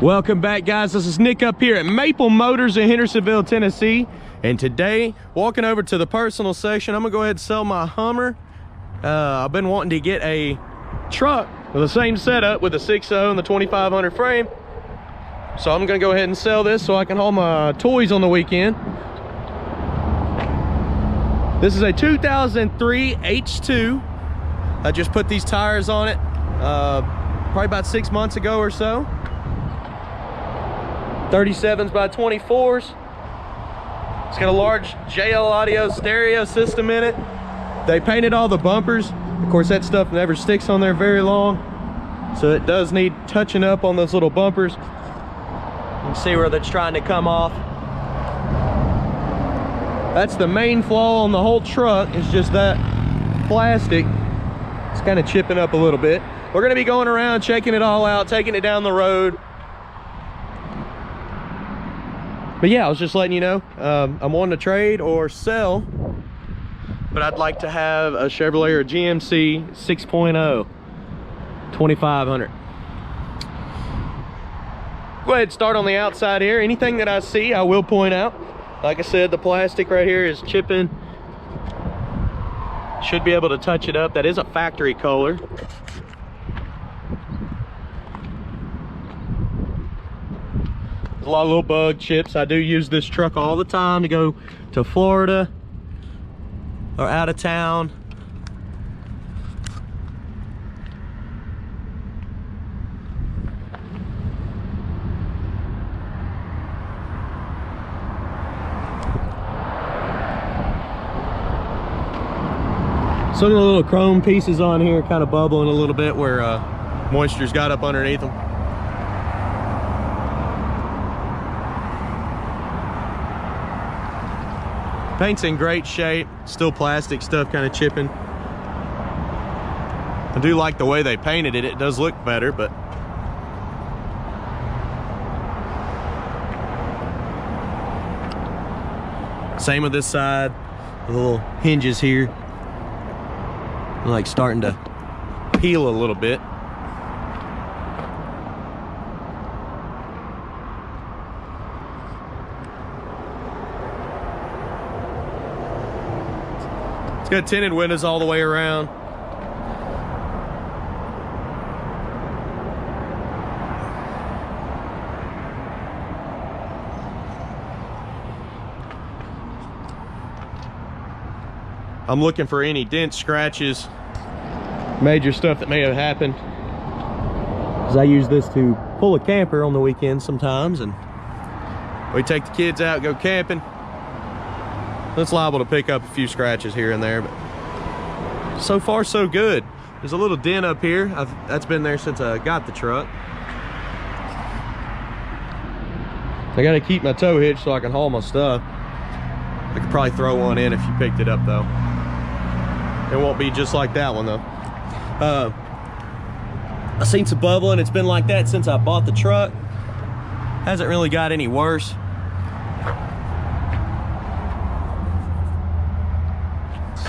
Welcome back, guys. This is Nick up here at Maple Motors in Hendersonville, Tennessee. And today, walking over to the personal section, I'm gonna go ahead and sell my Hummer. I've been wanting to get a truck with the same setup with the 6.0 and the 2500 frame. So I'm gonna go ahead and sell this so I can haul my toys on the weekend. This is a 2003 H2. I just put these tires on it probably about 6 months ago or so. 37s by 24s. It's got a large JL audio stereo system in it. They painted all the bumpers. Of course, that stuff never sticks on there very long, so it does need touching up on those little bumpers. You can see where that's trying to come off. That's the main flaw on the whole truck, is just that plastic. It's kind of chipping up a little bit. We're going to be going around checking it all out, taking it down the road. But yeah, I was just letting you know, I'm wanting to trade or sell, but I'd like to have a Chevrolet or GMC 6.0 2500. Go ahead and start on the outside here. Anything that I see, I will point out. Like I said, the plastic right here is chipping. Should be able to touch it up. That is a factory color. A lot of little bug chips. I do use this truck all the time to go to Florida or out of town. Some of the little chrome pieces on here kind of bubbling a little bit where moisture's got up underneath them. Paint's in great shape, still plastic stuff kind of chipping. I do like the way they painted it. It does look better, but same with this side. The little hinges here, like starting to peel a little bit. It's got tinted windows all the way around. I'm looking for any dents, scratches, major stuff that may have happened, because I use this to pull a camper on the weekend sometimes, and we take the kids out, go camping. It's liable to pick up a few scratches here and there, but so far so good. There's a little dent up here. That's been there since I got the truck. I gotta keep my tow hitch so I can haul my stuff. I could probably throw one in if you picked it up though. It won't be just like that one though. I seen some bubbling. It's been like that since I bought the truck. Hasn't really got any worse.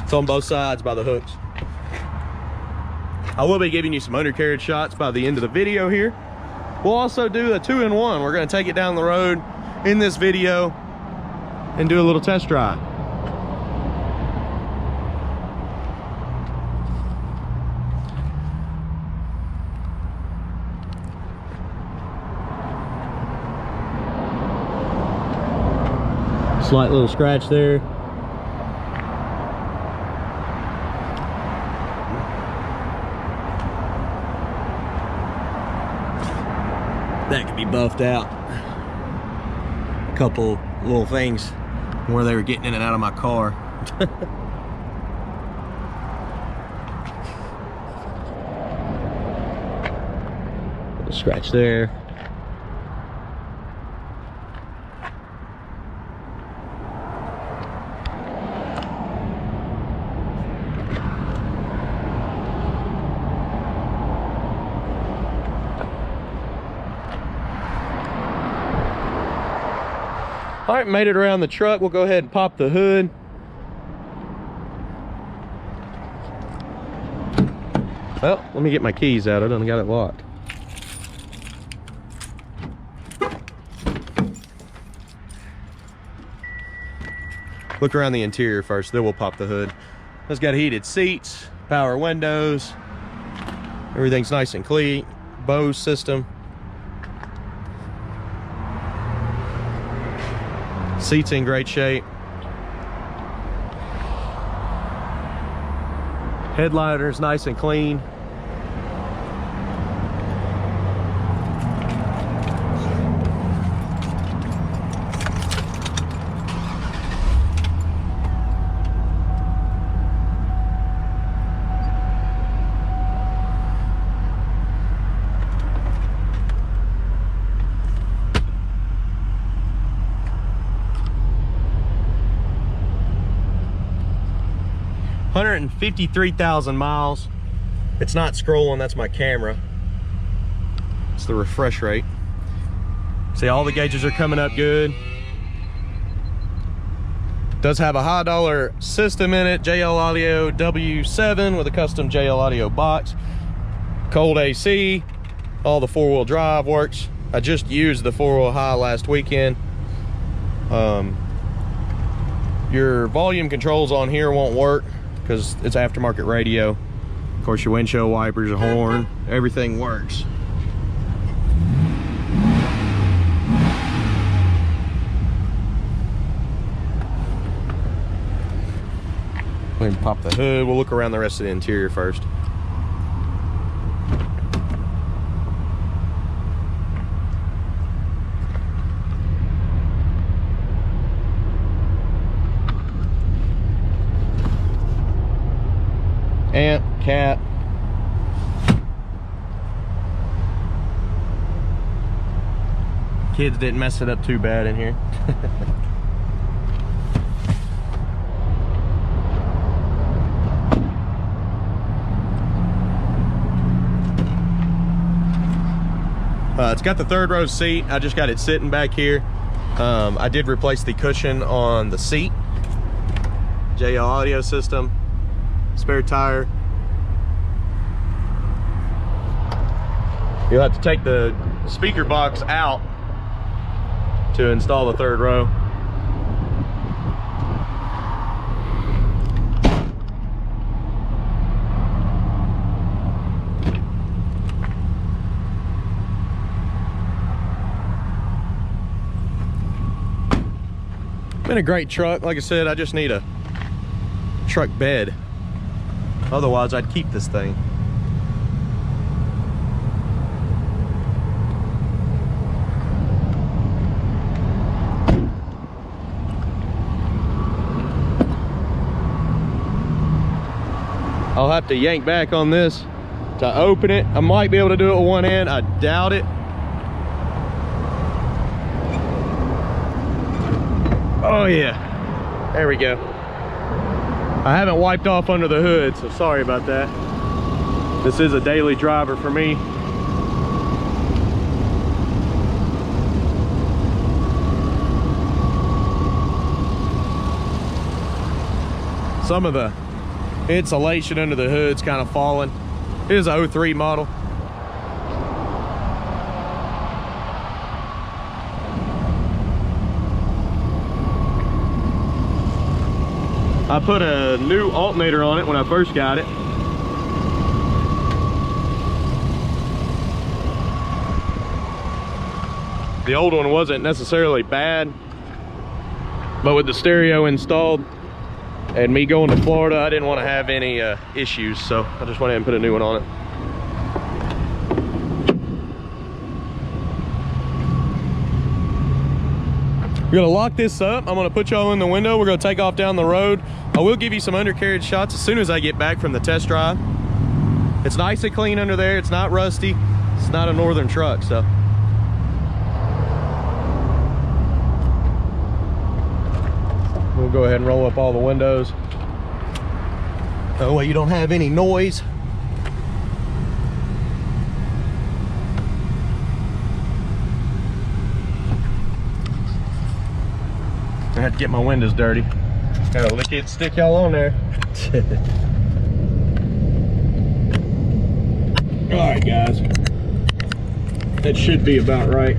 It's on both sides by the hooks. I will be giving you some undercarriage shots by the end of the video here. We'll also do a 2-in-1. We're gonna take it down the road in this video and do a little test drive. Slight little scratch there. That could be buffed out. A couple little things where they were getting in and out of my car. Little scratch there. All right, made it around the truck. We'll go ahead and pop the hood. Well, let me get my keys out. I done got it locked. look around the interior first, then we'll pop the hood. It's got heated seats, power windows, everything's nice and clean. Bose system. Seats in great shape. Headliner's nice and clean. $153,000 miles. It's not scrolling, that's my camera. It's the refresh rate. See, all the gauges are coming up good. Does have a high dollar system in it, JL Audio W7 with a custom JL Audio box. Cold AC, all the four-wheel drive works. I just used the four-wheel high last weekend. Your volume controls on here won't work because it's aftermarket radio. Of course, your windshield wipers, your horn, everything works. Go ahead and pop the hood. We'll look around the rest of the interior first. Amp, cat. Kids didn't mess it up too bad in here. It's got the third row seat. I just got it sitting back here. I did replace the cushion on the seat. JL audio system. Spare tire. You'll have to take the speaker box out to install the third row. Been a great truck. Like I said, I just need a truck bed. Otherwise, I'd keep this thing. I'll have to yank back on this to open it. I might be able to do it with one hand. I doubt it. Oh yeah, there we go. I haven't wiped off under the hood, so sorry about that. This is a daily driver for me. Some of the insulation under the hood's kind of falling. It is a 03 model. I put a new alternator on it when I first got it. The old one wasn't necessarily bad, but with the stereo installed and me going to Florida, I didn't want to have any issues, so I just went ahead and put a new one on it. We're gonna lock this up. I'm gonna put y'all in the window. We're gonna take off down the road. I will give you some undercarriage shots as soon as I get back from the test drive. It's nice and clean under there. It's not rusty. It's not a northern truck, so. We'll go ahead and roll up all the windows. That way you don't have any noise. I had to get my windows dirty. Gotta lick it, stick y'all on there. All right, guys. That should be about right.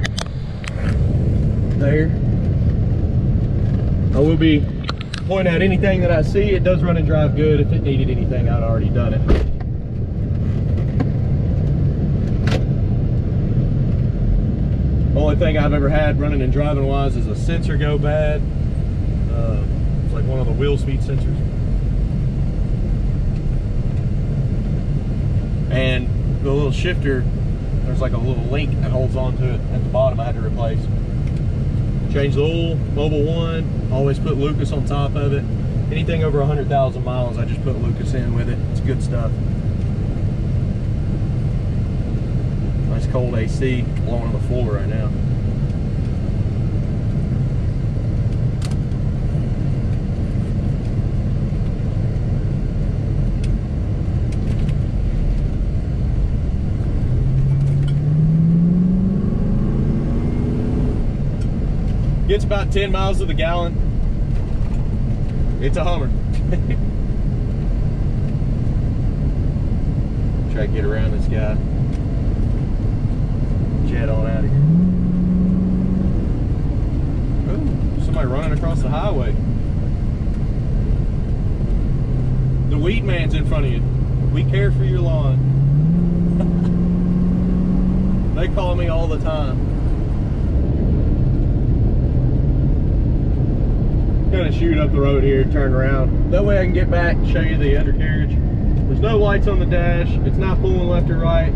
There. I will be point out anything that I see. It does run and drive good. If it needed anything, I'd already done it. Only thing I've ever had running and driving wise is a sensor go bad. It's like one of the wheel speed sensors. And the little shifter, there's like a little link that holds onto it at the bottom I had to replace. Change the oil, Mobil 1, always put Lucas on top of it. Anything over 100,000 miles, I just put Lucas in with it. It's good stuff. Nice cold AC blowing on the floor right now. Gets about 10 miles to the gallon. It's a Hummer. Try to get around this guy. Jet on out of here. Ooh, somebody running across the highway. The weed man's in front of you. We care for your lawn. They call me all the time. Gonna shoot up the road here, turn around. That way I can get back and show you the undercarriage. There's no lights on the dash. It's not pulling left or right.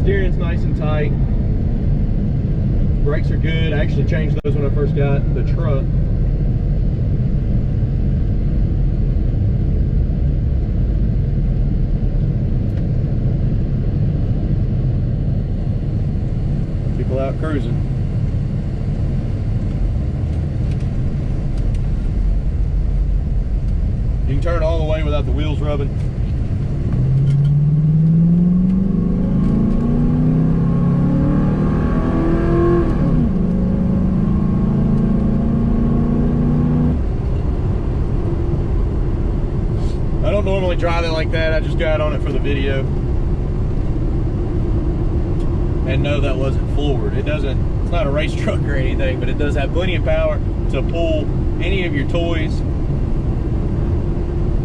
Steering's nice and tight. Brakes are good. I actually changed those when I first got the truck. People out cruising. You can turn all the way without the wheels rubbing. I don't normally drive it like that. I just got on it for the video. And no, that wasn't floored. It's not a race truck or anything, but it does have plenty of power to pull any of your toys.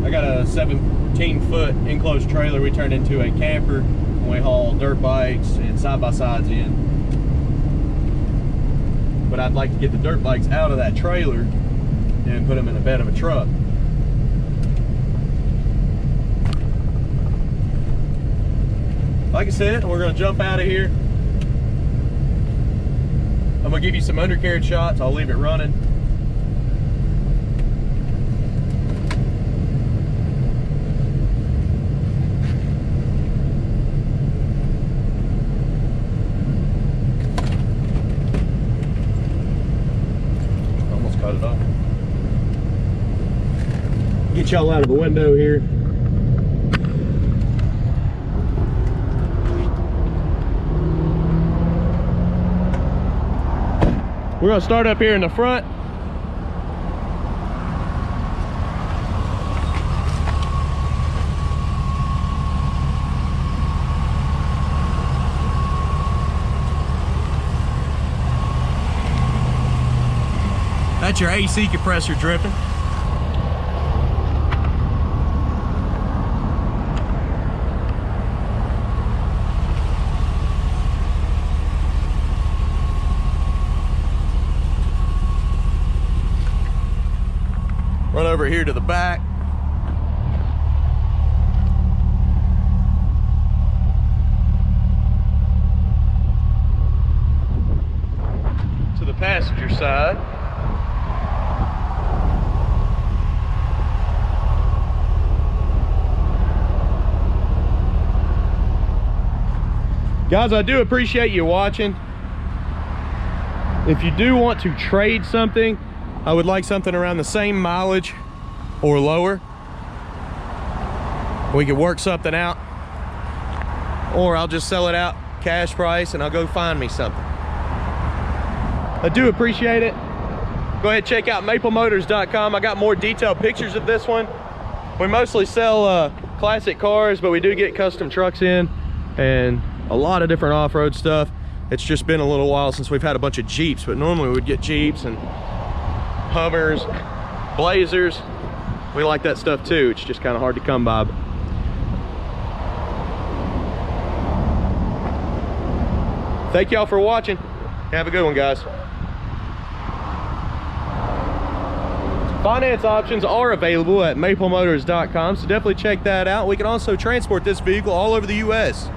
I got a 17-foot enclosed trailer we turned into a camper, and we haul dirt bikes and side-by-sides in. But I'd like to get the dirt bikes out of that trailer and put them in the bed of a truck. Like I said, we're going to jump out of here. I'm going to give you some undercarriage shots. I'll leave it running. Cut it off. Get y'all out of the window here. We're going to start up here in the front. That's your AC compressor dripping. Run over here to the back. To the passenger side. Guys, I do appreciate you watching. If you do want to trade something, I would like something around the same mileage or lower. We could work something out, or I'll just sell it out cash price and I'll go find me something. I do appreciate it. Go ahead, check out maplemotors.com. I got more detailed pictures of this one. We mostly sell classic cars, but we do get custom trucks in and a lot of different off-road stuff. It's just been a little while since we've had a bunch of Jeeps, but normally we'd get Jeeps and Hummers, Blazers. We like that stuff too. It's just kind of hard to come by. Thank y'all for watching. Have a good one, guys. Finance options are available at maplemotors.com, so definitely check that out. We can also transport this vehicle all over the US.